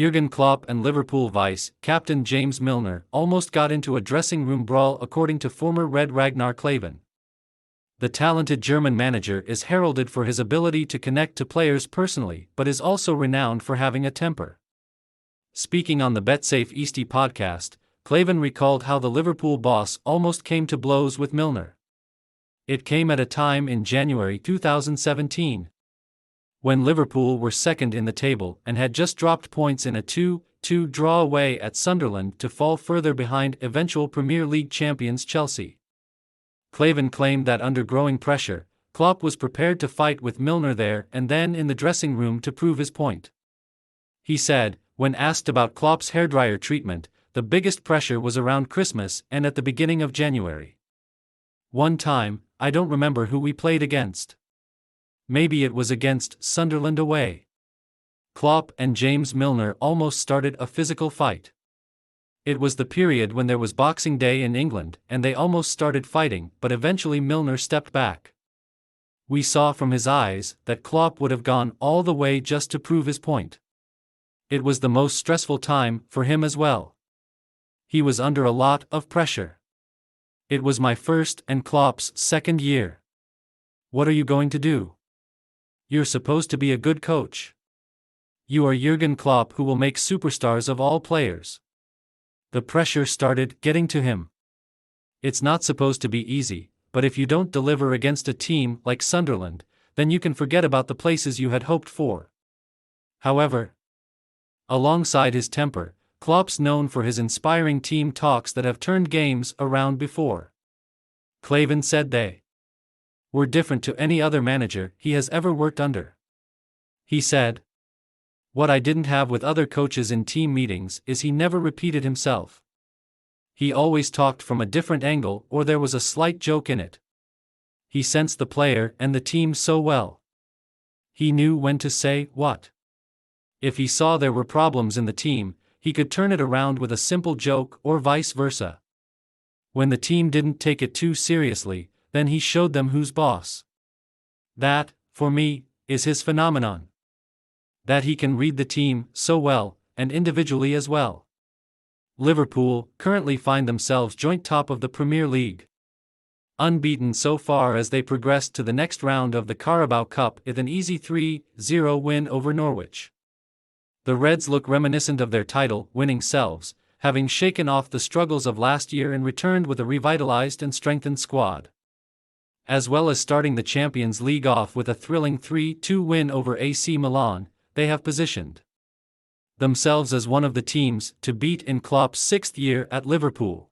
Jurgen Klopp and Liverpool vice-captain James Milner almost got into a dressing room brawl according to former Red Ragnar Klavan. The talented German manager is heralded for his ability to connect to players personally but is also renowned for having a temper. Speaking on the BetSafe Eastie podcast, Klavan recalled how the Liverpool boss almost came to blows with Milner. It came at a time in January 2017. When Liverpool were second in the table and had just dropped points in a 2-2 draw away at Sunderland to fall further behind eventual Premier League champions Chelsea. Klavan claimed that under growing pressure, Klopp was prepared to fight with Milner there and then in the dressing room to prove his point. He said, when asked about Klopp's hairdryer treatment, the biggest pressure was around Christmas and at the beginning of January. One time, I don't remember who we played against. Maybe it was against Sunderland away. Klopp and James Milner almost started a physical fight. It was the period when there was Boxing Day in England and they almost started fighting, but eventually Milner stepped back. We saw from his eyes that Klopp would have gone all the way just to prove his point. It was the most stressful time for him as well. He was under a lot of pressure. It was my first and Klopp's second year. What are you going to do? You're supposed to be a good coach. You are Jurgen Klopp, who will make superstars of all players. The pressure started getting to him. It's not supposed to be easy, but if you don't deliver against a team like Sunderland, then you can forget about the places you had hoped for. However, alongside his temper, Klopp's known for his inspiring team talks that have turned games around before. Klavan said they were different to any other manager he has ever worked under. He said, "What I didn't have with other coaches in team meetings is he never repeated himself. He always talked from a different angle or there was a slight joke in it. He sensed the player and the team so well. He knew when to say what. If he saw there were problems in the team, he could turn it around with a simple joke or vice versa. When the team didn't take it too seriously, then he showed them who's boss. That, for me, is his phenomenon. That he can read the team so well, and individually as well." Liverpool currently find themselves joint top of the Premier League, unbeaten so far as they progressed to the next round of the Carabao Cup with an easy 3-0 win over Norwich. The Reds look reminiscent of their title-winning selves, having shaken off the struggles of last year and returned with a revitalized and strengthened squad. As well as starting the Champions League off with a thrilling 3-2 win over AC Milan, they have positioned themselves as one of the teams to beat in Klopp's sixth year at Liverpool.